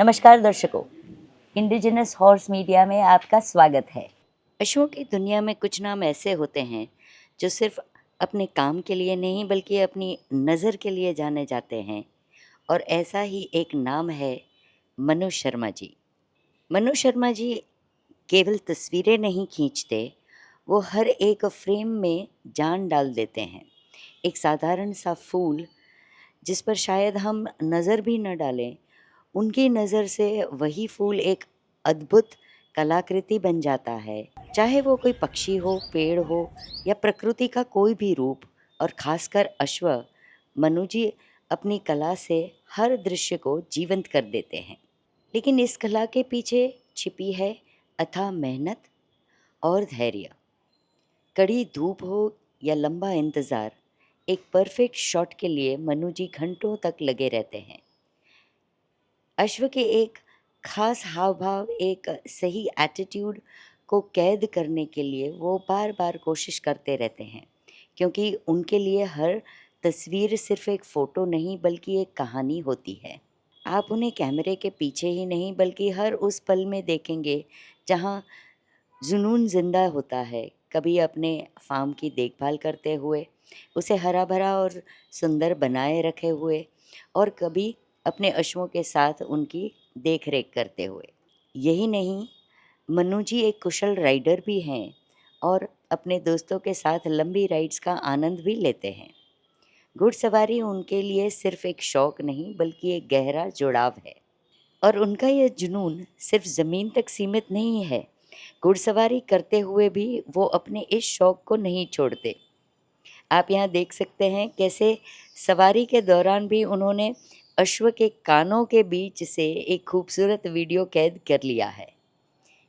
नमस्कार दर्शकों, indigenous horse media में आपका स्वागत है। पशुओं की दुनिया में कुछ नाम ऐसे होते हैं जो सिर्फ अपने काम के लिए नहीं बल्कि अपनी नज़र के लिए जाने जाते हैं, और ऐसा ही एक नाम है मनु शर्मा जी। मनु शर्मा जी केवल तस्वीरें नहीं खींचते, वो हर एक फ्रेम में जान डाल देते हैं। एक साधारण सा फूल जिस पर शायद हम नज़र भी न डालें, उनकी नज़र से वही फूल एक अद्भुत कलाकृति बन जाता है। चाहे वो कोई पक्षी हो, पेड़ हो या प्रकृति का कोई भी रूप, और ख़ासकर अश्व, मनु जी अपनी कला से हर दृश्य को जीवंत कर देते हैं। लेकिन इस कला के पीछे छिपी है अथाह मेहनत और धैर्य। कड़ी धूप हो या लंबा इंतज़ार, एक परफेक्ट शॉट के लिए मनु जी घंटों तक लगे रहते हैं। अश्व के एक खास हाव भाव, एक सही एटीट्यूड को कैद करने के लिए वो बार बार कोशिश करते रहते हैं, क्योंकि उनके लिए हर तस्वीर सिर्फ एक फ़ोटो नहीं बल्कि एक कहानी होती है। आप उन्हें कैमरे के पीछे ही नहीं बल्कि हर उस पल में देखेंगे जहाँ जुनून ज़िंदा होता है। कभी अपने फार्म की देखभाल करते हुए, उसे हरा भरा और सुंदर बनाए रखे हुए, और कभी अपने अश्वों के साथ उनकी देख रेख करते हुए। यही नहीं, मनु जी एक कुशल राइडर भी हैं और अपने दोस्तों के साथ लंबी राइड्स का आनंद भी लेते हैं। घुड़सवारी उनके लिए सिर्फ एक शौक़ नहीं बल्कि एक गहरा जुड़ाव है, और उनका यह जुनून सिर्फ ज़मीन तक सीमित नहीं है। घुड़सवारी करते हुए भी वो अपने इस शौक़ को नहीं छोड़ते। आप यहाँ देख सकते हैं कैसे सवारी के दौरान भी उन्होंने अश्व के कानों के बीच से एक खूबसूरत वीडियो कैद कर लिया है।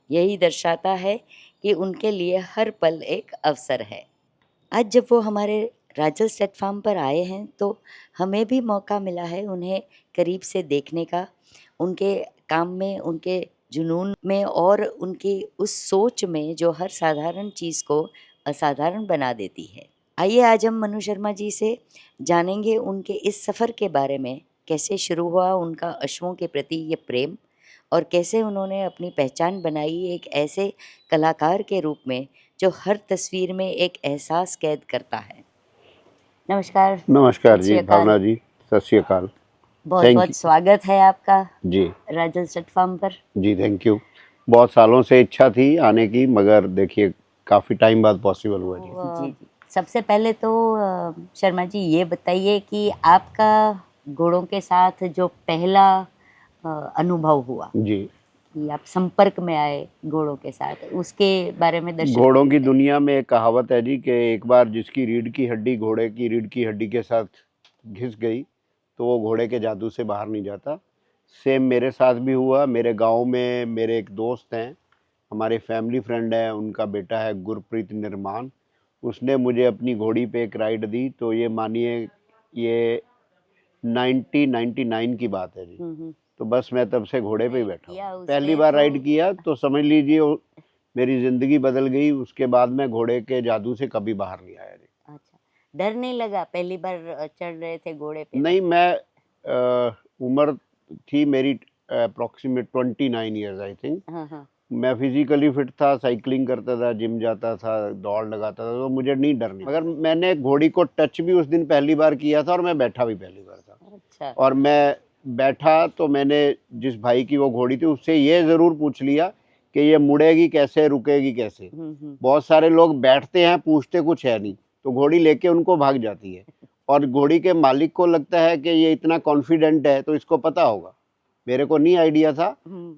यही दर्शाता है कि उनके लिए हर पल एक अवसर है। आज जब वो हमारे राजल स्टेट फार्म पर आए हैं तो हमें भी मौका मिला है उन्हें करीब से देखने का, उनके काम में, उनके जुनून में और उनकी उस सोच में जो हर साधारण चीज़ को असाधारण बना देती है। आइए आज हम मनु शर्मा जी से जानेंगे उनके इस सफ़र के बारे में। कैसे शुरू हुआ उनका अश्वों के प्रति ये प्रेम, और कैसे उन्होंने अपनी पहचान बनाई एक ऐसे कलाकार के रूप में जो हर तस्वीर में एक एहसास कैद करता है। नमस्कार। नमस्कार सत जी, श्री अकाल। भावना जी, सत श्री अकाल। बहुत थैंक बहुत यू स्वागत है आपका जी। राजल स्टेट फार्म पर। जी, थैंक यू। बहुत सालों से इच्छा थी आने की, मगर देखिए काफ़ी टाइम बाद पॉसिबल हुआ जी। जी जी। सबसे पहले तो शर्मा जी ये बताइए कि आपका घोड़ों के साथ जो पहला अनुभव हुआ जी, कि आप संपर्क में आए घोड़ों के साथ, उसके बारे में दर्शकों घोड़ों को की बताइए। दुनिया में एक कहावत है जी कि एक बार जिसकी रीढ़ की हड्डी घोड़े की रीढ़ की हड्डी के साथ घिस गई तो वो घोड़े के जादू से बाहर नहीं जाता। सेम मेरे साथ भी हुआ। मेरे गांव में मेरे एक दोस्त हैं, हमारे फैमिली फ्रेंड है, उनका बेटा है गुरप्रीत निर्माण। उसने मुझे अपनी घोड़ी पे एक राइड दी, तो ये मानिए ये 1999 की बात है जी। तो बस मैं तब से घोड़े पे ही बैठा किया हूँ। उसने पहली बार तो राइड किया तो समझ लीजिए मेरी ज़िंदगी बदल गई। उसके बाद मैं घोड़े के जादू से कभी बाहर नहीं आया जी। अच्छा, डर नहीं लगा पहली बार चढ़ रहे थे घोड़े पे नहीं, मैं उम्र थी मेरी अप्रॉक्सीमेट 29 ईयर्स आई थिंक। हाँ हाँ। मैं फिजिकली फिट था, साइकिलिंग करता था, जिम जाता था, दौड़ लगाता था, तो मुझे नहीं डर नहीं। मगर मैंने घोड़ी को टच भी उस दिन पहली बार किया था और मैं बैठा भी पहली बार था। अच्छा। और मैं बैठा तो मैंने जिस भाई की वो घोड़ी थी उससे ये ज़रूर पूछ लिया कि ये मुड़ेगी कैसे, रुकेगी कैसे। बहुत सारे लोग बैठते हैं, पूछते कुछ है नहीं, तो घोड़ी लेके उनको भाग जाती है। और घोड़ी के मालिक को लगता है कि ये इतना कॉन्फिडेंट है तो इसको पता होगा। मेरे को नहीं आइडिया था।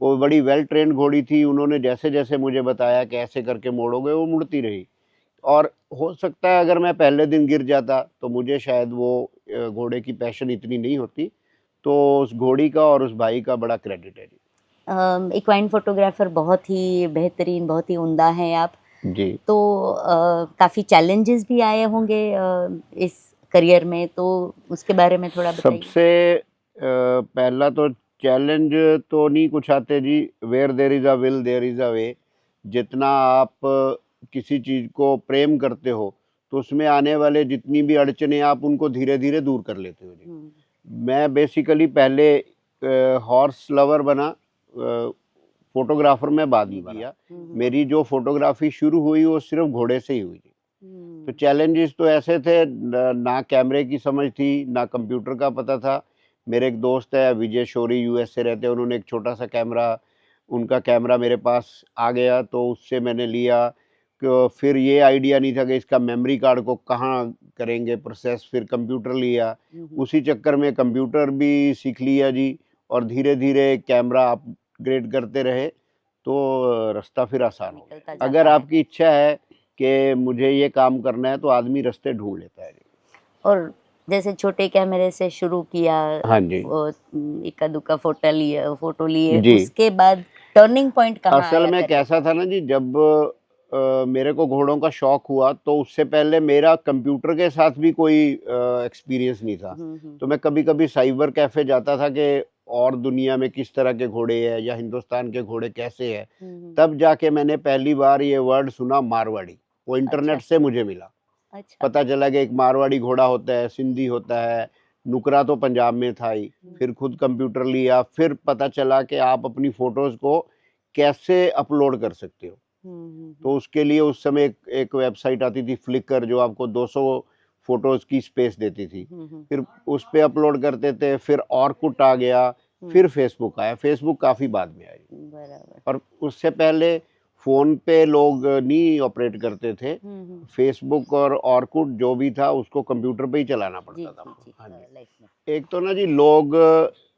वो बड़ी वेल ट्रेंड घोड़ी थी। उन्होंने जैसे जैसे मुझे बताया कि ऐसे करके मोड़ोगे, वो मुड़ती रही। और हो सकता है अगर मैं पहले दिन गिर जाता तो मुझे शायद वो घोड़े की पैशन इतनी नहीं होती। तो उस घोड़ी का और उस भाई का बड़ा क्रेडिट है जी। इक्वाइन फोटोग्राफर बहुत ही बेहतरीन, बहुत ही उम्दा हैं आप जी। तो काफ़ी चैलेंजेस भी आए होंगे इस करियर में, तो उसके बारे में थोड़ा बताइए। सबसे पहला तो चैलेंज तो नहीं कुछ आते जी। Where there is a will there is a way. जितना आप किसी चीज़ को प्रेम करते हो तो उसमें आने वाले जितनी भी अड़चने आप उनको धीरे धीरे दूर कर लेते हो जी। मैं बेसिकली पहले हॉर्स लवर बना, फोटोग्राफर मैं बाद में किया। मेरी जो फोटोग्राफी शुरू हुई वो सिर्फ घोड़े से ही हुई थी। तो चैलेंजेस तो ऐसे थे, ना कैमरे की समझ थी, ना कंप्यूटर का पता था। मेरे एक दोस्त है विजय शोरी, यूएस से रहते हैं, उन्होंने एक छोटा सा कैमरा, उनका कैमरा मेरे पास आ गया तो उससे मैंने लिया। फिर ये आइडिया नहीं था कि इसका मेमोरी कार्ड को कहाँ करेंगे प्रोसेस, फिर कंप्यूटर लिया। उसी चक्कर में कंप्यूटर भी सीख लिया जी, और धीरे धीरे कैमरा अपग्रेड करते रहे तो रास्ता फिर आसान हो गया। अगर आपकी इच्छा है कि मुझे ये काम करना है तो आदमी रास्ते ढूंढ लेता है। और जैसे छोटे कैमरे से शुरू किया, हाँ जी, इक्का दुक्का फोटो लिए, जी। उसके बाद टर्निंग पॉइंट कहाँ असल आया में करके? कैसा था ना जी, जब मेरे को घोड़ों का शौक हुआ तो उससे पहले मेरा कंप्यूटर के साथ भी कोई एक्सपीरियंस नहीं था। तो मैं कभी कभी साइबर कैफे जाता था कि और दुनिया में किस तरह के घोड़े हैं या हिंदुस्तान के घोड़े कैसे हैं। तब जाके मैंने पहली बार ये वर्ड सुना मारवाड़ी, वो इंटरनेट से मुझे मिला। अच्छा। पता चला कि एक मारवाड़ी घोड़ा होता है, सिंधी होता है, नुकरा तो पंजाब में था ही। फिर खुद कंप्यूटर लिया, फिर पता चला कि आप अपनी फोटोज को कैसे अपलोड कर सकते हो। तो उसके लिए उस समय एक वेबसाइट आती थी फ्लिकर, जो आपको 200 फोटोज की स्पेस देती थी। फिर उस पे अपलोड करते थे। फिर ऑर्कुट आ गया, फिर फेसबुक आया। फेसबुक काफी बाद में आई, बराबर। और उससे पहले फोन पे लोग नहीं ऑपरेट करते थे। फेसबुक और ऑर्कुट जो भी था उसको कंप्यूटर पे ही चलाना पड़ता था। हाँ जी। एक तो ना जी लोग,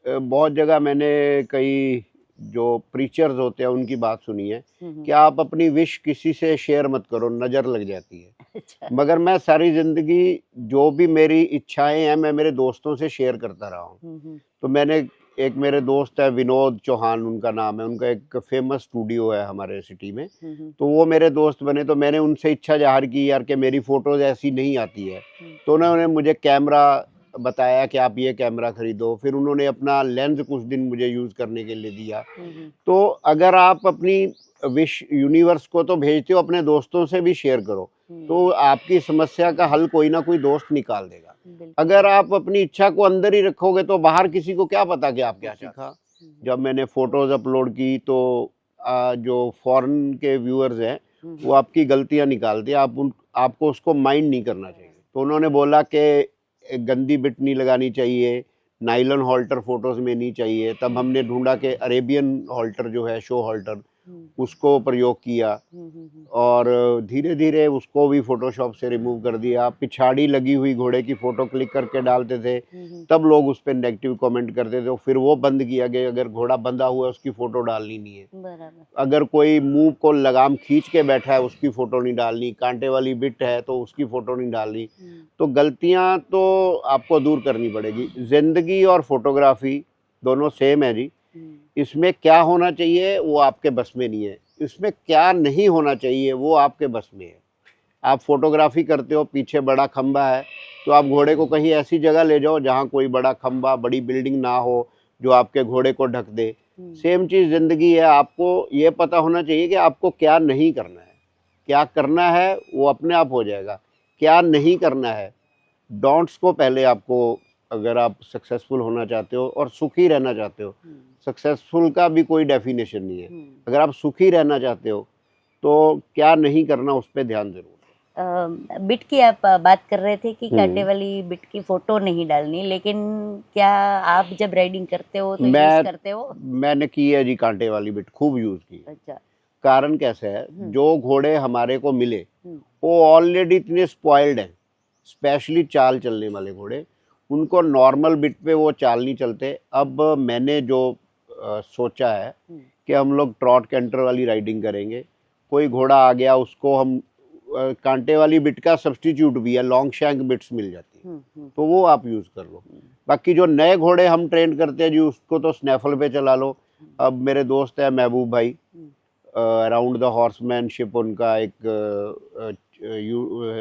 बहुत जगह मैंने कई जो प्रीचर्स होते हैं उनकी बात सुनी है कि आप अपनी विश किसी से शेयर मत करो, नज़र लग जाती है। अच्छा। मगर मैं सारी ज़िंदगी जो भी मेरी इच्छाएं हैं मैं मेरे दोस्तों से शेयर करता रहा हूँ। तो मैंने, एक मेरे दोस्त है विनोद चौहान उनका नाम है, उनका एक फेमस स्टूडियो है हमारे सिटी में। तो वो मेरे दोस्त बने, तो मैंने उनसे इच्छा जाहिर की यार कि मेरी फ़ोटोज़ ऐसी नहीं आती है। तो उन्होंने मुझे कैमरा बताया कि आप ये कैमरा खरीदो। फिर उन्होंने अपना लेंस कुछ दिन मुझे यूज़ करने के लिए दिया। तो अगर आप अपनी विश यूनिवर्स को तो भेजते हो, अपने दोस्तों से भी शेयर करो, तो आपकी समस्या का हल कोई ना कोई दोस्त निकाल देगा। अगर आप अपनी इच्छा को अंदर ही रखोगे तो बाहर किसी को क्या पता कि आप क्या सीखा। जब मैंने फोटोज अपलोड की तो जो फॉरेन के व्यूअर्स हैं वो आपकी गलतियां निकालते हैं, आपको उसको माइंड नहीं करना चाहिए। तो उन्होंने बोला कि गंदी बिट नहीं लगानी चाहिए, नाइलन हॉल्टर फोटोज में नहीं चाहिए। तब हमने ढूंढा कि अरेबियन हॉल्टर जो है, शो हॉल्टर, उसको प्रयोग किया, और धीरे धीरे उसको भी फोटोशॉप से रिमूव कर दिया। पिछाड़ी लगी हुई घोड़े की फोटो क्लिक करके डालते थे, तब लोग उस पर नेगेटिव कमेंट करते थे। फिर वो बंद किया कि अगर घोड़ा बंधा हुआ है उसकी फोटो डालनी नहीं है। बराबर। अगर कोई मुंह को लगाम खींच के बैठा है उसकी फोटो नहीं डालनी, कांटे वाली बिट है तो उसकी फोटो नहीं डालनी। तो गलतियां तो आपको दूर करनी पड़ेगी। जिंदगी और फोटोग्राफी दोनों सेम है जी। इसमें क्या होना चाहिए वो आपके बस में नहीं है, इसमें क्या नहीं होना चाहिए वो आपके बस में है। आप फोटोग्राफी करते हो, पीछे बड़ा खंबा है, तो आप घोड़े को कहीं ऐसी जगह ले जाओ जहाँ कोई बड़ा खंबा, बड़ी बिल्डिंग ना हो जो आपके घोड़े को ढक दे। सेम चीज़ ज़िंदगी है। आपको ये पता होना चाहिए कि आपको क्या नहीं करना है। क्या करना है वो अपने आप हो जाएगा। क्या नहीं करना है, डोंट्स को पहले आपको, अगर आप सक्सेसफुल होना चाहते हो और सुखी रहना चाहते हो, सक्सेसफुल का भी कोई डेफिनेशन नहीं है। अगर आप सुखी रहना चाहते हो तो क्या नहीं करना उस पर ध्यान जरूर। बिट की आप बात कर रहे थे कि कांटे वाली बिट की फोटो नहीं डालनी, लेकिन क्या आप जब राइडिंग करते हो तो यूज करते हो? मैंने की है जी, कांटे वाली बिट खूब यूज की। अच्छा। कारण कैसे है, जो घोड़े हमारे को मिले वो ऑलरेडी इतने स्पॉइल्ड हैं, स्पेशली चाल चलने वाले घोड़े, उनको नॉर्मल बिट पे वो चाल नहीं चलते। अब मैंने जो सोचा है कि हम लोग ट्रॉट कैंटर वाली राइडिंग करेंगे। कोई घोड़ा आ गया उसको हम कांटे वाली बिट का सब्स्टिट्यूट भी है, लॉन्ग शैंक बिट्स मिल जाती है, तो वो आप यूज़ कर लो। बाकी जो नए घोड़े हम ट्रेन करते हैं जी उसको तो स्नैफल पे चला लो। अब मेरे दोस्त है महबूब भाई, अराउंड द हॉर्समैनशिप उनका एक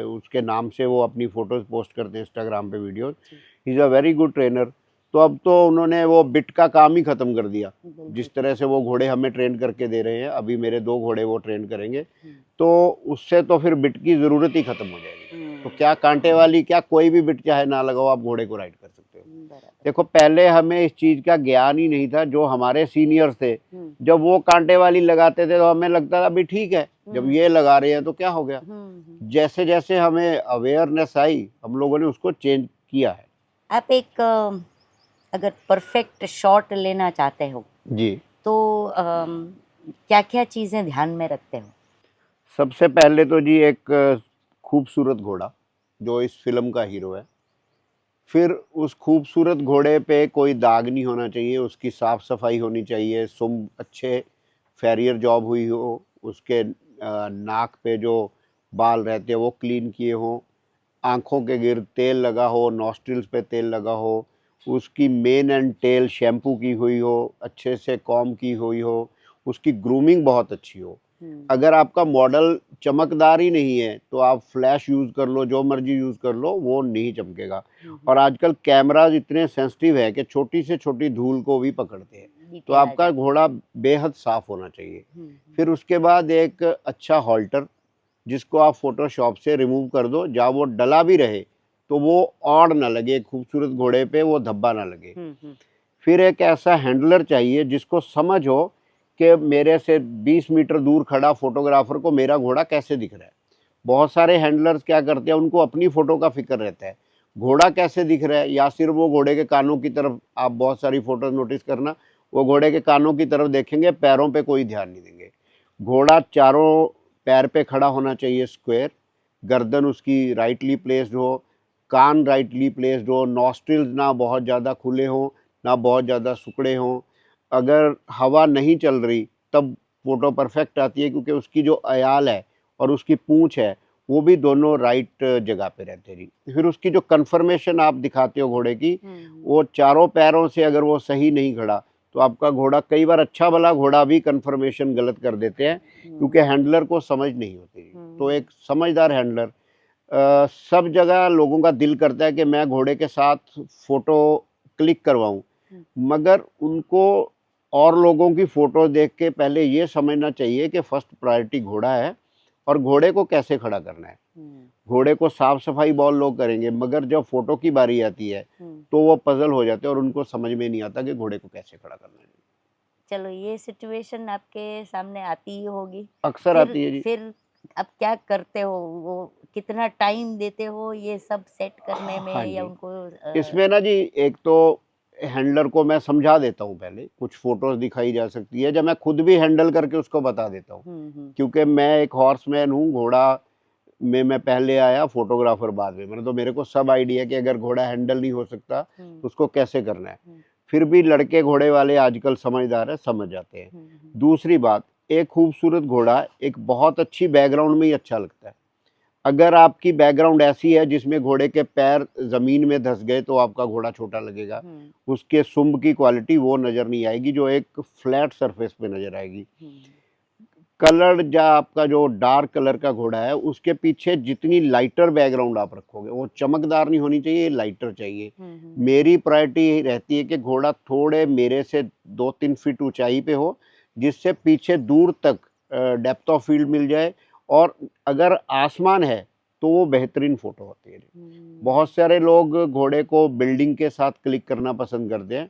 उसके नाम से वो अपनी फ़ोटोज़ पोस्ट करते हैं इंस्टाग्राम पे, videos. He is a very good trainer. तो अब तो उन्होंने वो बिट का काम ही ख़त्म कर दिया। जिस तरह से वो घोड़े हमें ट्रेन करके दे रहे हैं, अभी मेरे 2 घोड़े वो ट्रेन करेंगे, तो उससे तो फिर बिट की ज़रूरत ही ख़त्म हो जाएगी। तो क्या कांटे वाली, क्या कोई भी बिट चाहे ना लगाओ, आप घोड़े को राइड कर सकते हो। देखो पहले हमें इस चीज का ज्ञान ही नहीं था। जो हमारे सीनियर्स थे, जब वो कांटे वाली लगाते थे तो हमें लगता था अभी ठीक है, जब ये लगा रहे हैं तो क्या हो गया। जैसे जैसे हमें अवेयरनेस आई, हम लोगों ने उसको चेंज किया है। आप एक अगर परफेक्ट शॉट लेना चाहते हो जी, तो क्या क्या चीजें ध्यान में रखते हो? सबसे पहले तो जी एक खूबसूरत घोड़ा जो इस फिल्म का हीरो है। फिर उस खूबसूरत घोड़े पे कोई दाग नहीं होना चाहिए, उसकी साफ सफाई होनी चाहिए, सुम अच्छे फैरियर जॉब हुई हो, उसके नाक पे जो बाल रहते हैं वो क्लीन किए हों, आँखों के गिर्द तेल लगा हो, नॉस्ट्रिल्स पे तेल लगा हो, उसकी मेन एंड टेल शैम्पू की हुई हो, अच्छे से कॉम्ब की हुई हो, उसकी ग्रूमिंग बहुत अच्छी हो। अगर आपका मॉडल चमकदार ही नहीं है तो आप फ्लैश यूज़ कर लो, जो मर्जी यूज़ कर लो, वो नहीं चमकेगा। और आजकल कैमराज इतने सेंसिटिव है कि छोटी से छोटी धूल को भी पकड़ते हैं, तो डिटेल आ आपका जाती है। घोड़ा बेहद साफ होना चाहिए। फिर उसके बाद एक अच्छा हॉल्टर, जिसको आप फोटोशॉप से रिमूव कर दो, जहाँ वो डला भी रहे तो वो ऑड ना लगे, खूबसूरत घोड़े पे वो धब्बा ना लगे। फिर एक ऐसा हैंडलर चाहिए जिसको समझ हो कि मेरे से 20 मीटर दूर खड़ा फोटोग्राफर को मेरा घोड़ा कैसे दिख रहा है। बहुत सारे हैंडलर्स क्या करते हैं, उनको अपनी फ़ोटो का फिक्र रहता है, घोड़ा कैसे दिख रहा है, या सिर्फ वो घोड़े के कानों की तरफ। आप बहुत सारी फ़ोटोज़ नोटिस करना, वो घोड़े के कानों की तरफ देखेंगे, पैरों पे कोई ध्यान नहीं देंगे। घोड़ा चारों पैर पे खड़ा होना चाहिए स्क्वायर, गर्दन उसकी राइटली प्लेस्ड हो, कान राइटली प्लेस्ड हो, नॉस्ट्रिल्स ना बहुत ज़्यादा खुले हों ना बहुत ज़्यादा सिकुड़े हों। अगर हवा नहीं चल रही तब फ़ोटो परफेक्ट आती है, क्योंकि उसकी जो अयाल है और उसकी पूँछ है वो भी दोनों राइट जगह पे रहते हैं जी। फिर उसकी जो कन्फर्मेशन आप दिखाते हो घोड़े की, वो चारों पैरों से अगर वो सही नहीं खड़ा तो आपका घोड़ा, कई बार अच्छा भला घोड़ा भी कन्फर्मेशन गलत कर देते हैं, क्योंकि हैंडलर को समझ नहीं होती। तो एक समझदार हैंडलर, सब जगह लोगों का दिल करता है कि मैं घोड़े के साथ फ़ोटो क्लिक करवाऊँ, मगर उनको और लोगों की फ़ोटो देख के पहले ये समझना चाहिए कि फर्स्ट प्रायोरिटी घोड़ा है और घोड़े को कैसे खड़ा करना है। घोड़े को साफ सफाई बहुत लोग करेंगे, मगर जब फ़ोटो की बारी आती है तो वो पज़ल हो जाते हैं और उनको समझ में नहीं आता कि घोड़े को कैसे खड़ा करना है। चलो, ये सिचुएशन आपके सामने आती ही होगी। अक्सर आती है जी। फिर अब क्या करते हो? वो कितना टाइम देते हो ये सब सेट करने हाँ में, या जी, उनको इसमें ना जी एक तो हैंडलर को मैं समझा देता हूँ, पहले कुछ फ़ोटोज़ दिखाई जा सकती है, जब मैं खुद भी हैंडल करके उसको बता देता हूँ, क्योंकि मैं एक हॉर्समैन हूँ, घोड़ा में मैं पहले आया, फोटोग्राफर बाद में। मतलब तो मेरे को सब आइडिया कि अगर घोड़ा हैंडल नहीं हो सकता तो उसको कैसे करना है। फिर भी लड़के घोड़े वाले आजकल समझदार है, समझ जाते हैं। दूसरी बात, एक खूबसूरत घोड़ा एक बहुत अच्छी बैकग्राउंड में ही अच्छा लगता है। अगर आपकी बैकग्राउंड ऐसी है जिसमें घोड़े के पैर ज़मीन में धंस गए तो आपका घोड़ा छोटा लगेगा। उसके सुंब की क्वालिटी वो नज़र नहीं आएगी जो एक फ्लैट सरफेस पे नज़र आएगी। कलर, या आपका जो डार्क कलर का घोड़ा है उसके पीछे जितनी लाइटर बैकग्राउंड आप रखोगे, वो चमकदार नहीं होनी चाहिए, लाइटर चाहिए। मेरी प्रायोरिटी रहती है कि घोड़ा थोड़े मेरे से 2-3 फीट ऊंचाई पे हो, जिससे पीछे दूर तक डेप्थ ऑफ फील्ड मिल जाए, और अगर आसमान है तो वो बेहतरीन फोटो होती है। बहुत सारे लोग घोड़े को बिल्डिंग के साथ क्लिक करना पसंद करते हैं,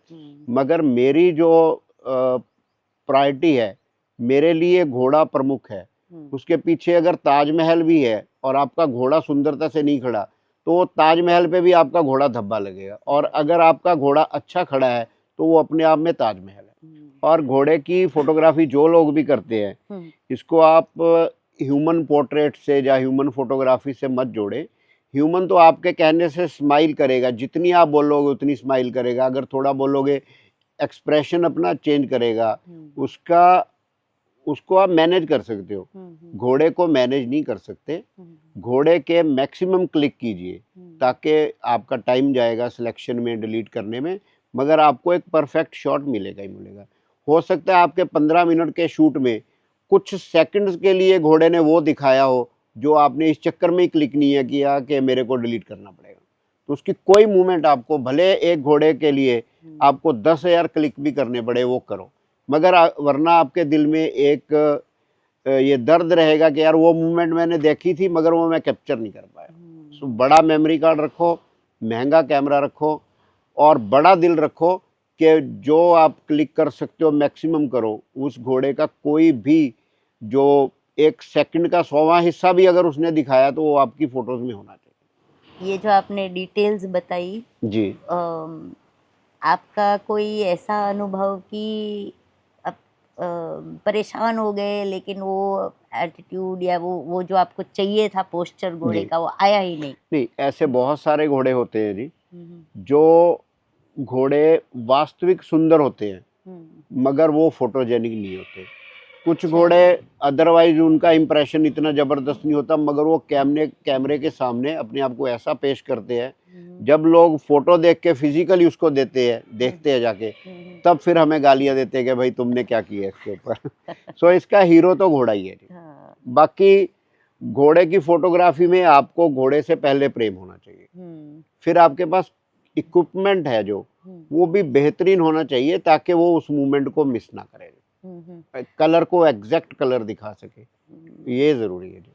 मगर मेरी जो प्रायोरिटी है, मेरे लिए घोड़ा प्रमुख है। उसके पीछे अगर ताजमहल भी है और आपका घोड़ा सुंदरता से नहीं खड़ा तो ताजमहल पे भी आपका घोड़ा धब्बा लगेगा, और अगर आपका घोड़ा अच्छा खड़ा है तो वो अपने आप में ताजमहल है। और घोड़े की फोटोग्राफी जो लोग भी करते हैं, इसको आप ह्यूमन पोर्ट्रेट से या ह्यूमन फोटोग्राफी से मत जोड़े। ह्यूमन तो आपके कहने से स्माइल करेगा, जितनी आप बोलोगे उतनी स्माइल करेगा, अगर थोड़ा बोलोगे एक्सप्रेशन अपना चेंज करेगा। उसका उसको आप मैनेज कर सकते हो, घोड़े को मैनेज नहीं कर सकते। घोड़े के मैक्सिमम क्लिक कीजिए ताकि आपका टाइम जाएगा सिलेक्शन में, डिलीट करने में, मगर आपको एक परफेक्ट शॉट मिलेगा ही मिलेगा। हो सकता है आपके 15 मिनट के शूट में कुछ सेकंड्स के लिए घोड़े ने वो दिखाया हो जो आपने इस चक्कर में ही क्लिक नहीं है किया कि मेरे को डिलीट करना पड़ेगा। तो उसकी कोई मूवमेंट आपको, भले एक घोड़े के लिए आपको 10,000 क्लिक भी करने पड़े, वो करो, मगर वरना आपके दिल में एक ये दर्द रहेगा कि यार वो मूवमेंट मैंने देखी थी मगर वो मैं कैप्चर नहीं कर पाया। सो बड़ा मेमोरी कार्ड रखो, महंगा कैमरा रखो, और बड़ा दिल रखो कि जो आप क्लिक कर सकते हो मैक्सिमम करो। उस घोड़े का कोई भी जो 1 सेकंड का 100वां हिस्सा भी अगर उसने दिखाया तो वो आपकी फोटोज में होना चाहिए। ये जो आपने डिटेल्स बताई, जी। आपका कोई ऐसा अनुभव कि आप परेशान हो गए लेकिन वो एटीट्यूड या वो जो आपको चाहिए था पोस्चर घोड़े जी का वो आया ही नहीं? नहीं, ऐसे बहुत सारे घोड़े होते हैं जी, हम्म, जो घोड़े वास्तविक सुंदर होते हैं हम्म, मगर वो फोटोजेनिक नहीं होते। कुछ अच्छा। घोड़े अदरवाइज उनका इंप्रेशन इतना जबरदस्त नहीं होता मगर वो कैमरे के सामने अपने आप को ऐसा पेश करते हैं, जब लोग फोटो देख के फिजिकली उसको देखते हैं जाके, तब फिर हमें गालियां देते हैं कि भाई तुमने क्या किया इसके ऊपर। सो इसका हीरो तो घोड़ा ही है जी। हाँ, बाकी घोड़े की फोटोग्राफी में आपको घोड़े से पहले प्रेम होना चाहिए, फिर आपके पास इक्विपमेंट है जो वो भी बेहतरीन होना चाहिए ताकि वो उस मूवमेंट को मिस ना करे, कलर को एग्जैक्ट कलर दिखा सके, ये जरूरी है जी।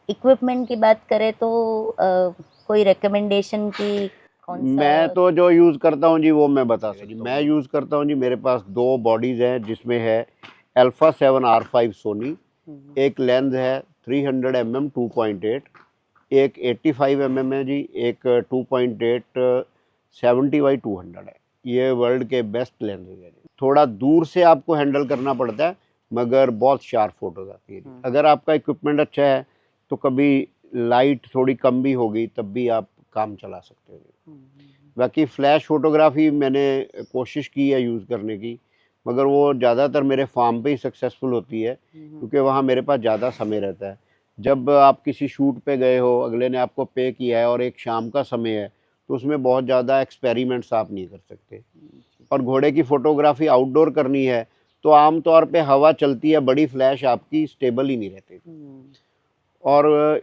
इक्विपमेंट की बात करें तो कोई रिकमेंडेशन की कौन सा? मैं तो जो यूज करता हूँ जी वो मैं बता सकता हूँ। मैं यूज करता हूँ जी, मेरे पास 2 बॉडीज हैं जिसमें है अल्फा 7R5 सोनी, एक लेंस है 300 mm 2.8, एक 85 mm है जी, एक 2.8 70x200 है। ये वर्ल्ड के बेस्ट लेंस है जी। थोड़ा दूर से आपको हैंडल करना पड़ता है मगर बहुत शार्प फोटोज आती है जी। अगर आपका इक्विपमेंट अच्छा है तो कभी लाइट थोड़ी कम भी होगी तब भी आप काम चला सकते हो। बाकी फ्लैश फोटोग्राफी मैंने कोशिश की है यूज़ करने की, मगर वो ज़्यादातर मेरे फार्म पे ही सक्सेसफुल होती है क्योंकि वहाँ मेरे पास ज़्यादा समय रहता है। जब आप किसी शूट पे गए हो, अगले ने आपको पे किया है और एक शाम का समय है, तो उसमें बहुत ज़्यादा एक्सपेरिमेंट्स आप नहीं कर सकते। और घोड़े की फ़ोटोग्राफी आउटडोर करनी है तो आम तौर पे हवा चलती है, बड़ी फ्लैश आपकी स्टेबल ही नहीं रहती। और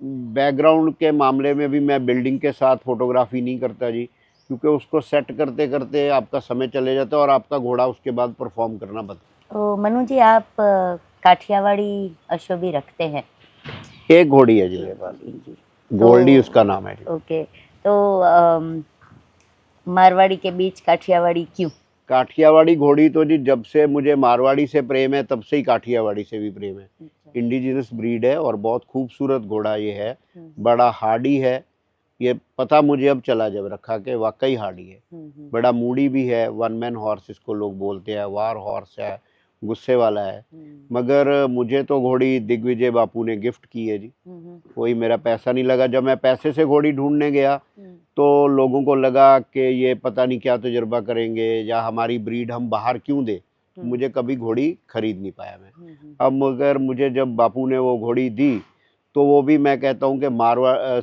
बैकग्राउंड के मामले में भी मैं बिल्डिंग के साथ फोटोग्राफी नहीं करता जी, क्योंकि उसको सेट करते करते आपका समय चले जाता है और आपका घोड़ा उसके बाद परफॉर्म करना बंद। तो मनु जी, आप काठियावाड़ी अश्व भी रखते हैं? एक घोड़ी है जी मेरे पास, जी। गोल्डी तो उसका नाम है जी। ओके, तो मारवाड़ी के बीच काठियावाड़ी क्यों? काठियावाड़ी घोड़ी तो जी जब से मुझे मारवाड़ी से प्रेम है तब से ही काठियावाड़ी से भी प्रेम है। इंडिजिनस ब्रीड है और बहुत खूबसूरत घोड़ा ये है, बड़ा हार्डी है। ये पता मुझे अब चला जब रखा के वाकई हार्डी है, बड़ा मूडी भी है, 1 मैन हॉर्स इसको लोग बोलते हैं, वार हॉर्स है, गुस्से वाला है। मगर मुझे तो घोड़ी दिग्विजय बापू ने गिफ्ट की है जी, कोई मेरा पैसा नहीं लगा। जब मैं पैसे से घोड़ी ढूंढने गया तो लोगों को लगा कि ये पता नहीं क्या तजुर्बा करेंगे या हमारी ब्रीड हम बाहर क्यों दे, मुझे कभी घोड़ी खरीद नहीं पाया मैं। अब मगर मुझे जब बापू ने वो घोड़ी दी तो वो भी मैं कहता हूँ कि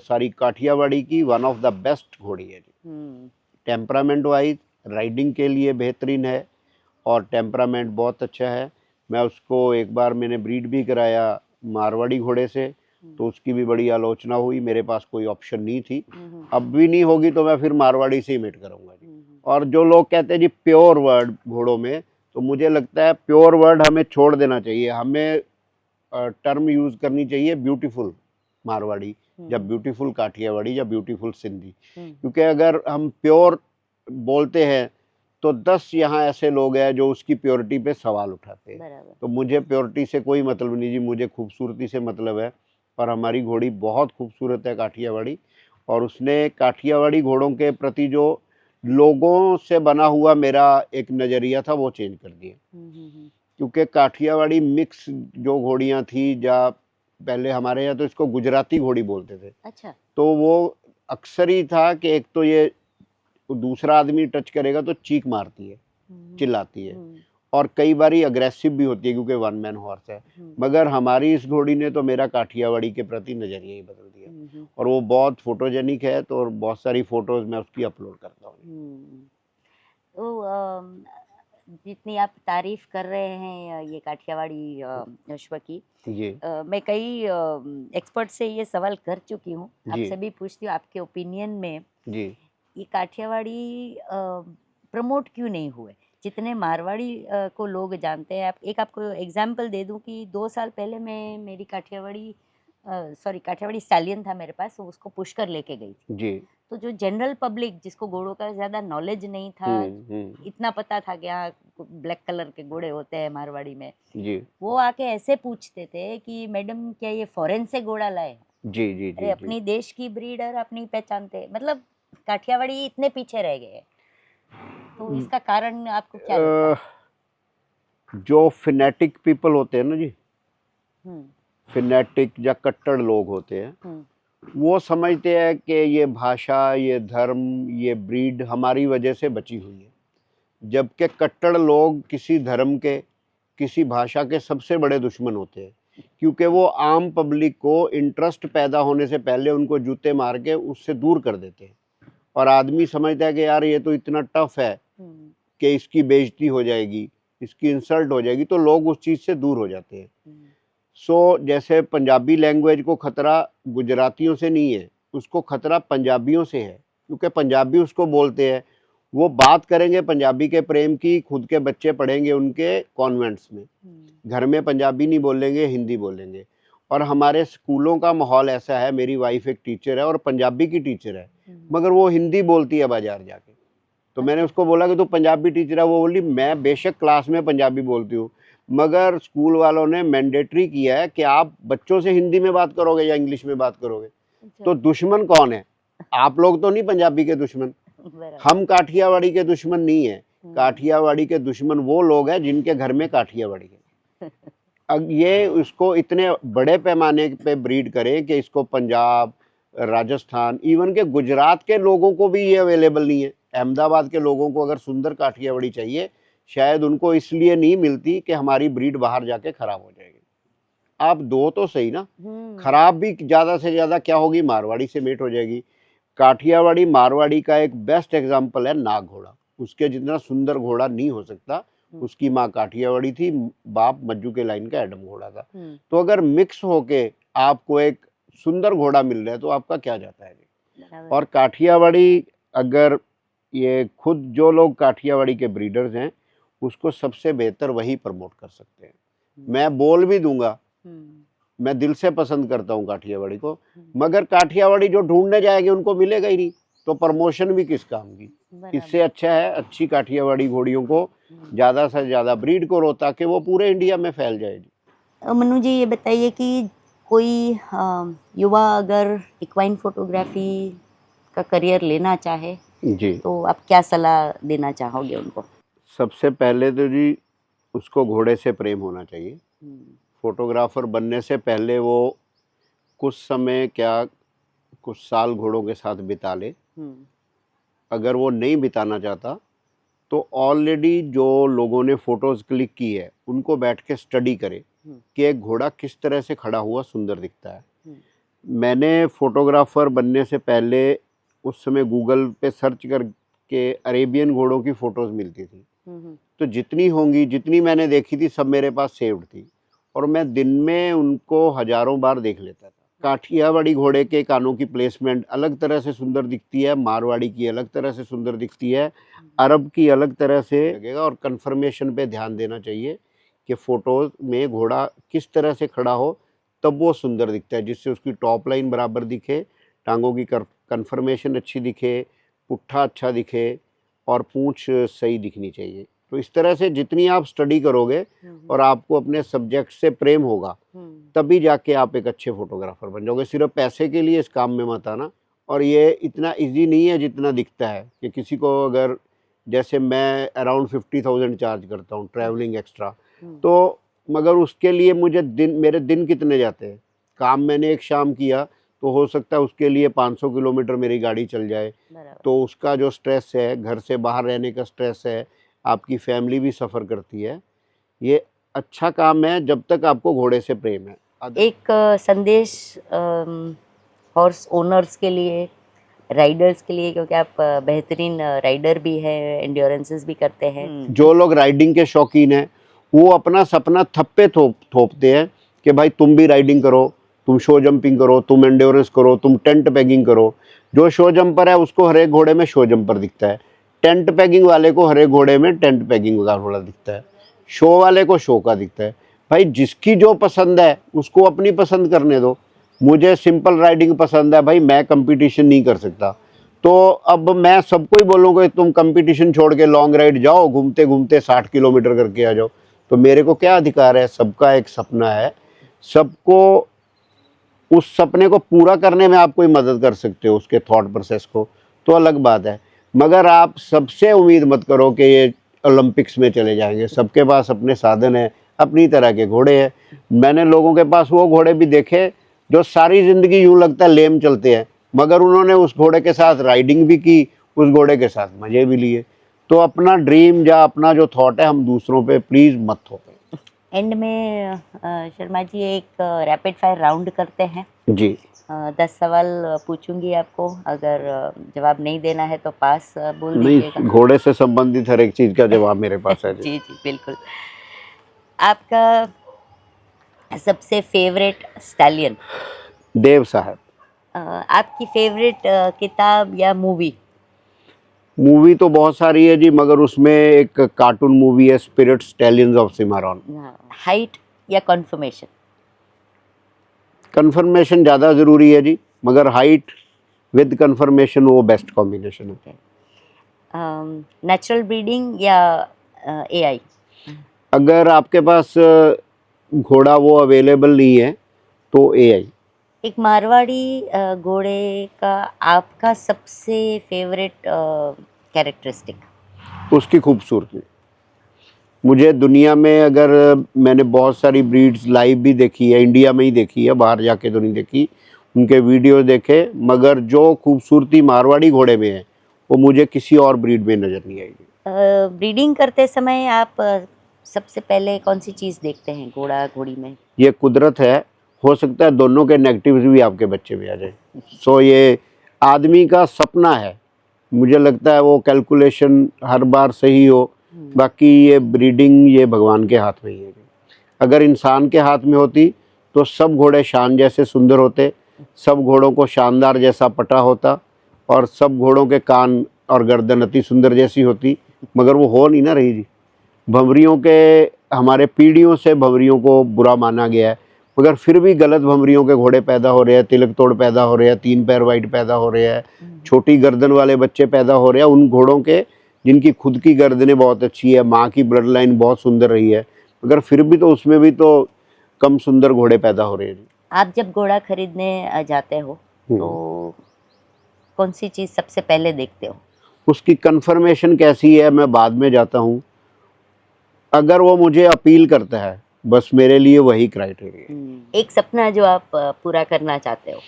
सारी काठियावाड़ी की वन ऑफ द बेस्ट घोड़ी है जी। टेम्परामेंट वाइज राइडिंग के लिए बेहतरीन है और टेम्परामेंट बहुत अच्छा है। मैं उसको एक बार मैंने ब्रीड भी कराया मारवाड़ी घोड़े से, तो उसकी भी बड़ी आलोचना हुई, मेरे पास कोई ऑप्शन नहीं थी। अब भी नहीं होगी तो मैं फिर मारवाड़ी से ही मेट करूँगा जी। और जो लोग कहते हैं जी प्योर वर्ड घोड़ों में, तो मुझे लगता है प्योर वर्ड हमें छोड़ देना चाहिए, हमें टर्म यूज़ करनी चाहिए ब्यूटीफुल मारवाड़ी या ब्यूटीफुल काठियावाड़ी या ब्यूटीफुल सिंधी। क्योंकि अगर हम प्योर बोलते हैं तो 10 यहाँ ऐसे लोग हैं जो उसकी प्योरिटी पे सवाल उठाते हैं। तो मुझे प्योरिटी से कोई मतलब नहीं जी, मुझे खूबसूरती से मतलब है। और हमारी घोड़ी बहुत खूबसूरत है काठियावाड़ी, और उसने काठियावाड़ी घोड़ों के प्रति जो लोगों से बना हुआ मेरा एक नज़रिया था वो चेंज कर दिया। क्योंकि काठियावाड़ी मिक्स जो घोड़ियाँ थी, या पहले हमारे यहाँ तो इसको गुजराती घोड़ी बोलते थे। अच्छा। तो वो अक्सर ही था कि एक तो ये दूसरा आदमी टच करेगा तो चीख मारती है, चिल्लाती है, और कई बारी अग्रेसिव भी होती है क्योंकि 1 मैन हॉर्स है। मगर हमारी इस घोड़ी ने तो मेरा काठियावाड़ी के प्रति नज़रिया ही बदल दिया, और वो बहुत फोटोजेनिक है, तो बहुत सारी फोटोज मैं उसकी अपलोड करता हूँ। तो जितनी आप तारीफ कर रहे हैं ये काठियावाड़ी अश्व की, जी मैं कई एक्सपर्ट से ये सवाल कर चुकी हूँ, जी आपसे भी पूछती हूँ, आपके ओपिनियन में जी ये काठियावाड़ी प्रमोट क्यों नहीं हुए जितने मारवाड़ी को लोग जानते हैं? आपको एग्जाम्पल दे दूं कि 2 साल पहले मैं मेरी काठियावाड़ी काठियावाड़ी स्टालियन था मेरे पास, तो उसको पुष्कर लेके गई थी। जी तो जो जनरल पब्लिक जिसको घोड़ों का ज्यादा नॉलेज नहीं था, इतना पता था कि हाँ ब्लैक कलर के घोड़े होते हैं मारवाड़ी में जी वो आके ऐसे पूछते थे कि मैडम क्या ये फॉरेन से घोड़ा लाए? जी जी अरे जी अपनी देश की ब्रीड और अपनी पहचानते, मतलब काठियावाड़ी इतने पीछे रह गए, तो इसका कारण आपको क्या लगता है? जो फिनेटिक पीपल होते हैं ना जी, हम्म फिनेटिक या कट्टर लोग होते हैं, हम्म वो समझते हैं कि ये भाषा, ये धर्म, ये ब्रीड हमारी वजह से बची हुई है, जबकि कट्टर लोग किसी धर्म के, किसी भाषा के सबसे बड़े दुश्मन होते हैं, क्योंकि वो आम पब्लिक को इंटरेस्ट पैदा होने से पहले उनको जूते मार के उससे दूर कर देते हैं। और आदमी समझता है कि यार ये तो इतना टफ है कि इसकी बेइज्जती हो जाएगी, इसकी इंसल्ट हो जाएगी, तो लोग उस चीज़ से दूर हो जाते हैं। सो जैसे पंजाबी लैंग्वेज को खतरा गुजरातियों से नहीं है, उसको खतरा पंजाबियों से है, क्योंकि पंजाबी उसको बोलते हैं, वो बात करेंगे पंजाबी के प्रेम की, खुद के बच्चे पढ़ेंगे उनके कॉन्वेंट्स में, घर में पंजाबी नहीं बोलेंगे, हिंदी बोलेंगे। और हमारे स्कूलों का माहौल ऐसा है, मेरी वाइफ एक टीचर है और पंजाबी की टीचर है, मगर वो हिंदी बोलती है बाजार जाके। तो मैंने उसको बोला कि तू पंजाबी टीचर है, वो बोली मैं बेशक क्लास में पंजाबी बोलती हूँ, मगर स्कूल वालों ने मैंडेटरी किया है कि आप बच्चों से हिंदी में बात करोगे या इंग्लिश में बात करोगे। तो दुश्मन कौन है? आप लोग तो नहीं पंजाबी के दुश्मन, हम काठियावाड़ी के दुश्मन नहीं है। काठियावाड़ी के दुश्मन वो लोग हैं जिनके घर में काठियावाड़ी है। अब ये उसको इतने बड़े पैमाने पे ब्रीड करें कि इसको पंजाब, राजस्थान, इवन के गुजरात के लोगों को भी ये अवेलेबल नहीं है। अहमदाबाद के लोगों को अगर सुंदर काठियावाड़ी चाहिए, शायद उनको इसलिए नहीं मिलती कि हमारी ब्रीड बाहर जाके खराब हो जाएगी। आप दो तो सही ना, खराब भी ज्यादा से ज्यादा क्या होगी, मारवाड़ी से मेट हो जाएगी। काठियावाड़ी मारवाड़ी का एक बेस्ट एग्जाम्पल है नाग घोड़ा, उसके जितना सुंदर घोड़ा नहीं हो सकता। उसकी माँ काठियावाड़ी थी, बाप मज्जू के लाइन का एडम घोड़ा था। तो अगर मिक्स होके आपको एक सुंदर घोड़ा मिल रहा है तो आपका क्या जाता है। और काठियावाड़ी, अगर ये खुद जो लोग काठियावाड़ी के ब्रीडर्स हैं, उसको सबसे बेहतर वही प्रमोट कर सकते हैं। मैं बोल भी दूंगा, मैं दिल से पसंद करता हूँ काठियावाड़ी को, मगर काठियावाड़ी जो ढूंढने जाएंगे उनको मिलेगा ही नहीं, तो प्रमोशन भी किस काम की। इससे अच्छा है अच्छी काठियावाड़ी घोड़ियों को ज़्यादा से ज़्यादा ब्रीड करो, ताकि वो पूरे इंडिया में फैल जाएगी। मनु जी ये बताइए कि कोई युवा अगर इक्वाइन फोटोग्राफी का करियर लेना चाहे जी, तो आप क्या सलाह देना चाहोगे उनको? सबसे पहले तो जी उसको घोड़े से प्रेम होना चाहिए। फोटोग्राफर बनने से पहले वो कुछ समय, क्या कुछ साल घोड़ों के साथ बिता ले। अगर वो नहीं बिताना चाहता तो ऑलरेडी जो लोगों ने फोटोज़ क्लिक की है उनको बैठ के स्टडी करे कि एक घोड़ा किस तरह से खड़ा हुआ सुंदर दिखता है। मैंने फोटोग्राफर बनने से पहले उस समय गूगल पे सर्च करके अरेबियन घोड़ों की फ़ोटोज़ मिलती थी, तो जितनी होंगी, जितनी मैंने देखी थी, सब मेरे पास सेव्ड थी और मैं दिन में उनको हज़ारों बार देख लेता था। काठियावाड़ी घोड़े के कानों की प्लेसमेंट अलग तरह से सुंदर दिखती है, मारवाड़ी की अलग तरह से सुंदर दिखती है, अरब की अलग तरह से लगेगा। और कन्फर्मेशन पे ध्यान देना चाहिए कि फ़ोटोज़ में घोड़ा किस तरह से खड़ा हो, तब वो सुंदर दिखता है, जिससे उसकी टॉप लाइन बराबर दिखे, टांगों की कन्फर्मेशन अच्छी दिखे, पुट्ठा अच्छा दिखे और पूँछ सही दिखनी चाहिए। तो इस तरह से जितनी आप स्टडी करोगे और आपको अपने सब्जेक्ट से प्रेम होगा, तभी जाके आप एक अच्छे फोटोग्राफर बन जाओगे। सिर्फ पैसे के लिए इस काम में मत आना। और ये इतना इजी नहीं है जितना दिखता है, कि किसी को अगर, जैसे मैं अराउंड 50,000 चार्ज करता हूँ ट्रैवलिंग एक्स्ट्रा, तो मगर उसके लिए मुझे मेरे दिन कितने जाते हैं। काम मैंने एक शाम किया तो हो सकता है उसके लिए 500 किलोमीटर मेरी गाड़ी चल जाए, तो उसका जो स्ट्रेस है, घर से बाहर रहने का स्ट्रेस है, आपकी फैमिली भी सफ़र करती है। ये अच्छा काम है जब तक आपको घोड़े से प्रेम है। एक संदेश हॉर्स ओनर्स के लिए, राइडर्स के लिए, क्योंकि आप बेहतरीन राइडर भी है, एंड्योरेंसेस भी करते हैं। जो लोग राइडिंग के शौकीन हैं वो अपना सपना थप्पे थोपते हैं कि भाई तुम भी राइडिंग करो, तुम शो जंपिंग करो, तुम एंड्योरेंस करो, तुम टेंट पैगिंग करो। जो शो जंपर है उसको हर एक घोड़े में शो जंपर दिखता है, टेंट पैगिंग वाले को हर एक घोड़े में टेंट पैगिंग का घोड़ा दिखता है, शो वाले को शो का दिखता है। भाई जिसकी जो पसंद है उसको अपनी पसंद करने दो। मुझे सिंपल राइडिंग पसंद है भाई, मैं कंपटीशन नहीं कर सकता, तो अब मैं सबको ही बोलूँगा तुम कंपटीशन छोड़ के लॉन्ग राइड जाओ, घूमते घूमते 60 किलोमीटर करके आ जाओ, तो मेरे को क्या अधिकार है? सबका एक सपना है, सबको उस सपने को पूरा करने में आप कोई मदद कर सकते हो, उसके थॉट प्रोसेस को, तो अलग बात है। मगर आप सबसे उम्मीद मत करो कि ये ओलंपिक्स में चले जाएंगे। सबके पास अपने साधन है, अपनी तरह के घोड़े हैं। मैंने लोगों के पास वो घोड़े भी देखे जो सारी ज़िंदगी यूँ लगता है लेम चलते हैं, मगर उन्होंने उस घोड़े के साथ राइडिंग भी की, उस घोड़े के साथ मज़े भी लिए। तो अपना ड्रीम या अपना जो थॉट है, हम दूसरों पे प्लीज़ मत थोपें। एंड में शर्मा जी एक रैपिड फायर राउंड करते हैं जी। 10 सवाल पूछूंगी आपको, अगर जवाब नहीं देना है तो पास बोल नहीं, दीजिएगा। घोड़े से संबंधित हर एक चीज़ का जवाब मेरे पास है जी। जी जी बिल्कुल। आपका सबसे फेवरेट स्टैलियन? देव साहब। आपकी फेवरेट किताब या मूवी? मूवी तो बहुत सारी है जी, मगर उसमें एक कार्टून मूवी है, स्पिरिट स्टैलियंस ऑफ सिमारॉन। हाइट या कन्फर्मेशन? कन्फर्मेशन ज़्यादा ज़रूरी है जी, मगर हाइट विद कन्फर्मेशन वो बेस्ट कॉम्बिनेशन है। नेचुरल ब्रीडिंग या एआई? अगर आपके पास घोड़ा वो अवेलेबल नहीं है तो एआई। एक मारवाड़ी घोड़े का आपका सबसे फेवरेट कैरेक्टरिस्टिक? उसकी खूबसूरती। मुझे दुनिया में, अगर मैंने बहुत सारी ब्रीड्स लाइव भी देखी है, इंडिया में ही देखी है, बाहर जाके तो नहीं देखी, उनके वीडियो देखे, मगर जो खूबसूरती मारवाड़ी घोड़े में है वो मुझे किसी और ब्रीड में नज़र नहीं आएगी। ब्रीडिंग करते समय आप सबसे पहले कौन सी चीज़ देखते हैं घोड़ा घोड़ी में? ये कुदरत है, हो सकता है दोनों के नेगेटिव्स भी आपके बच्चे में आ जाए। सो ये आदमी का सपना है, मुझे लगता है वो कैलकुलेशन हर बार सही हो, बाकी ये ब्रीडिंग ये भगवान के हाथ में ही है। अगर इंसान के हाथ में होती तो सब घोड़े शान जैसे सुंदर होते, सब घोड़ों को शानदार जैसा पटा होता, और सब घोड़ों के कान और गर्दन अति सुंदर जैसी होती, मगर वो हो नहीं ना रही जी। भंवरियों के, हमारे पीढ़ियों से भंवरियों को बुरा माना गया है, मगर फिर भी गलत भंवरियों के घोड़े पैदा हो रहे हैं, तिलक तोड़ पैदा हो रहे हैं, 3 पैर वाइट पैदा हो रहे हैं, छोटी गर्दन वाले बच्चे पैदा हो रहे हैं उन घोड़ों के जिनकी खुद की गर्दनें बहुत अच्छी है, माँ की ब्लड लाइन बहुत सुंदर रही है, मगर फिर भी तो उसमें भी तो कम सुंदर घोड़े पैदा हो रहे हैं। आप जब घोड़ा खरीदने जाते हो तो कौन सी चीज़ सबसे पहले देखते हो? उसकी कंफर्मेशन कैसी है, मैं बाद में जाता हूँ। अगर वो मुझे अपील करता है, बस मेरे लिए वही क्राइटेरिया। एक सपना जो आप पूरा करना चाहते हो?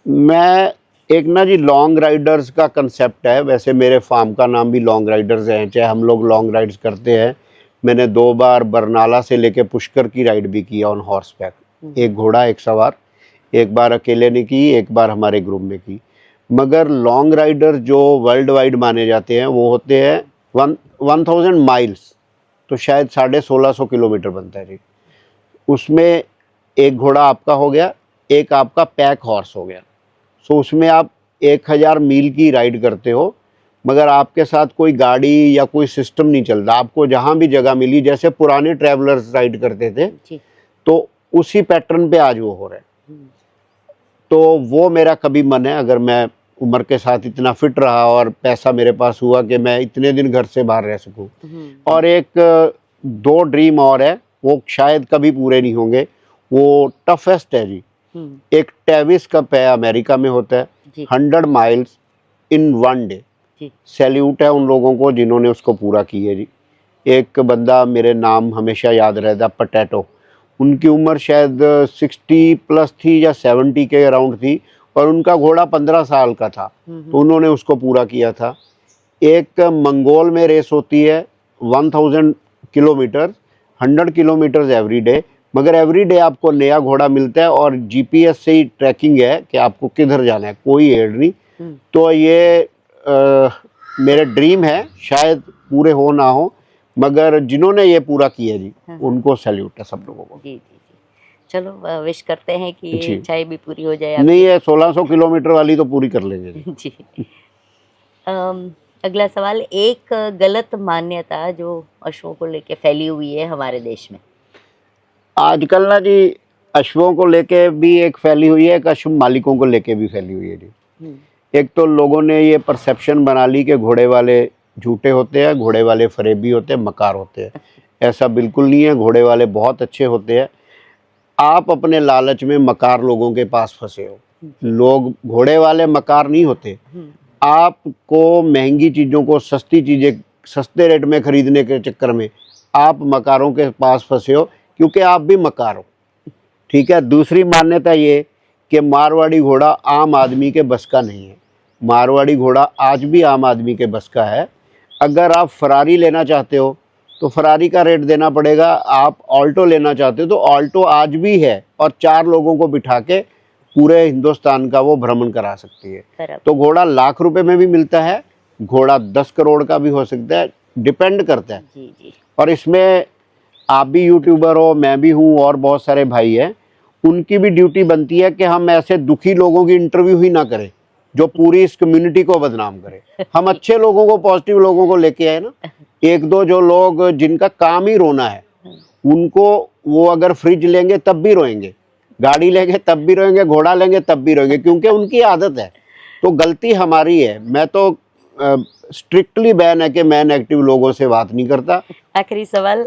मैं एक ना जी, लॉन्ग राइडर्स का कंसेप्ट है, वैसे मेरे फार्म का नाम भी लॉन्ग राइडर्स है, चाहे हम लोग लॉन्ग राइड्स करते हैं। मैंने 2 बार बरनाला से लेके पुष्कर की राइड भी की ऑन हॉर्स बैक, एक घोड़ा एक सवार, एक बार अकेले ने की, एक बार हमारे ग्रुप में की। मगर लॉन्ग राइडर जो वर्ल्ड वाइड माने जाते हैं वो होते हैं 1000 माइल्स, तो शायद 1650 किलोमीटर बनता है जी। उसमें एक घोड़ा आपका हो गया, एक आपका पैक हॉर्स हो गया। सो उसमें आप 1000 मील की राइड करते हो, मगर आपके साथ कोई गाड़ी या कोई सिस्टम नहीं चलता, आपको जहाँ भी जगह मिली, जैसे पुराने ट्रैवलर्स राइड करते थे जी। तो उसी पैटर्न पे आज वो हो रहा है। तो वो मेरा कभी मन है, अगर मैं उम्र के साथ इतना फिट रहा और पैसा मेरे पास हुआ कि मैं इतने दिन घर से बाहर रह सकूं। और एक 2 ड्रीम और है, वो शायद कभी पूरे नहीं होंगे, वो टफेस्ट है जी। एक टेविस कप है, अमेरिका में होता है, 100 माइल्स इन 1 डे। सैल्यूट है उन लोगों को जिन्होंने उसको पूरा किया जी। एक बंदा मेरे नाम हमेशा याद रहता, पोटैटो, उनकी उम्र शायद 60 प्लस थी या 70 के अराउंड थी, और उनका घोड़ा 15 साल का था, तो उन्होंने उसको पूरा किया था। एक मंगोल में रेस होती है 1000 किलोमीटर, 100 किलोमीटर्स एवरी डे, मगर एवरी डे आपको नया घोड़ा मिलता है और जीपीएस से ही ट्रैकिंग है कि आपको किधर जाना है, कोई एड नहीं। तो ये मेरे ड्रीम है, शायद पूरे हो ना हो, मगर जिन्होंने ये पूरा किया जी उनको सैल्यूट है सब लोगों को। जी जी जी, चलो विश करते हैं कि ये इच्छाएं भी पूरी हो जाए। नहीं, है 1600 किलोमीटर वाली तो पूरी कर लेंगे जी। जी। अगला सवाल, एक गलत मान्यता जो अश्वों को लेके फैली हुई है हमारे देश में? आजकल ना जी, अश्वों को लेके भी एक फैली हुई है, एक अश्व मालिकों को लेके भी फैली हुई है जी। एक तो लोगों ने ये परसेप्शन बना ली कि घोड़े वाले झूठे होते हैं, घोड़े वाले फरेबी होते हैं, मकार होते हैं। ऐसा बिल्कुल नहीं है, घोड़े वाले बहुत अच्छे होते हैं। आप अपने लालच में मकार लोगों के पास फंसे हो। लोग घोड़े वाले मकार नहीं होते। आपको महंगी चीज़ों को सस्ती चीज़ें सस्ते रेट में खरीदने के चक्कर में आप मकारों के पास फंसे हो, क्योंकि आप भी मकार हो। ठीक है। दूसरी मान्यता ये कि मारवाड़ी घोड़ा आम आदमी के बस का नहीं है। मारवाड़ी घोड़ा आज भी आम आदमी के बस का है। अगर आप फरारी लेना चाहते हो तो फरारी का रेट देना पड़ेगा। आप ऑल्टो लेना चाहते हो तो ऑल्टो आज भी है, और 4 लोगों को बिठा के पूरे हिंदुस्तान का वो भ्रमण करा सकती है। तो घोड़ा लाख रुपए में भी मिलता है, घोड़ा 10 करोड़ का भी हो सकता है, डिपेंड करता है। जी। और इसमें आप भी यूट्यूबर हो, मैं भी हूँ, और बहुत सारे भाई हैं, उनकी भी ड्यूटी बनती है कि हम ऐसे दुखी लोगों की इंटरव्यू ही ना करें जो पूरी इस कम्युनिटी को बदनाम करे। हम अच्छे लोगों को, पॉजिटिव लोगों को लेके आए ना। एक दो जो लोग जिनका काम ही रोना है, उनको वो अगर फ्रिज लेंगे तब भी रोएंगे, गाड़ी लेंगे तब भी रोएंगे, घोड़ा लेंगे तब भी रोएंगे, क्योंकि उनकी आदत है। तो गलती हमारी है। मैं तो स्ट्रिक्टली बैन है कि मैं नेगेटिव लोगों से बात नहीं करता। आखिरी सवाल,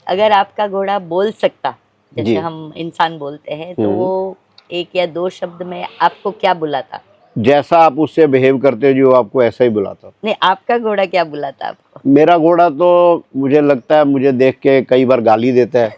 अगर आपका घोड़ा बोल सकता, जैसे जी। हम इंसान बोलते हैं, तो वो 1 या 2 शब्द में आपको क्या बुलाता? जैसा आप उससे बिहेव करते हो, जो आपको ऐसा ही बुलाता। नहीं, आपका घोड़ा क्या बुलाता आपको? मेरा घोड़ा तो मुझे लगता है मुझे देख के कई बार गाली देता है,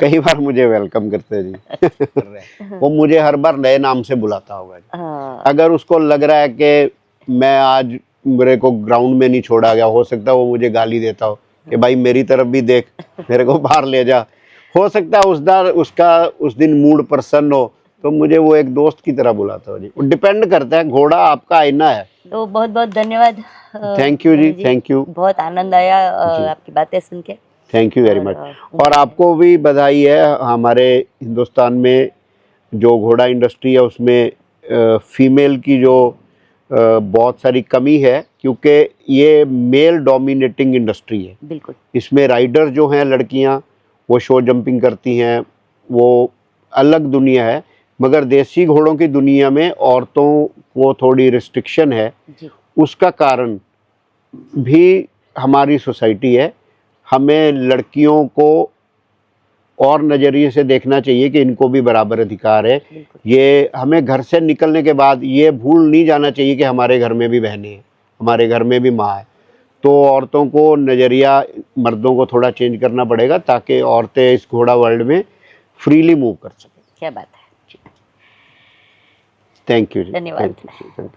कई बार मुझे वेलकम करते हैं जी। वो मुझे हर बार नए नाम से बुलाता होगा जी। अगर उसको लग रहा है कि मैं आज मेरे को ग्राउंड में नहीं छोड़ा गया, हो सकता है वो मुझे गाली देता हो कि भाई मेरी तरफ भी देख, मेरे को बाहर ले जा। हो सकता है उसका उस दिन मूड प्रसन्न हो, तो मुझे वो एक दोस्त की तरह बुलाता हो जी। वो डिपेंड करता है, घोड़ा आपका आईना है। तो बहुत बहुत धन्यवाद। थैंक यू जी, थैंक यू। बहुत आनंद आया आपकी बातें सुन के। Thank you very much. और आपको भी बधाई है। हमारे हिंदुस्तान में जो घोड़ा इंडस्ट्री है उसमें फीमेल की जो बहुत सारी कमी है, क्योंकि ये मेल डोमिनेटिंग इंडस्ट्री है। बिल्कुल। इसमें राइडर जो हैं लड़कियां, वो शो जंपिंग करती हैं, वो अलग दुनिया है। मगर देसी घोड़ों की दुनिया में औरतों को थोड़ी रिस्ट्रिक्शन है। उसका कारण भी हमारी सोसाइटी है। हमें लड़कियों को और नज़रिए से देखना चाहिए कि इनको भी बराबर अधिकार है। ये हमें घर से निकलने के बाद ये भूल नहीं जाना चाहिए कि हमारे घर में भी बहनें हैं, हमारे घर में भी माँ है। तो औरतों को नज़रिया, मर्दों को थोड़ा चेंज करना पड़ेगा, ताकि औरतें इस घोड़ा वर्ल्ड में फ्रीली मूव कर सकें। क्या बात है। थैंक यू जी। धन्यवाद। Thank you.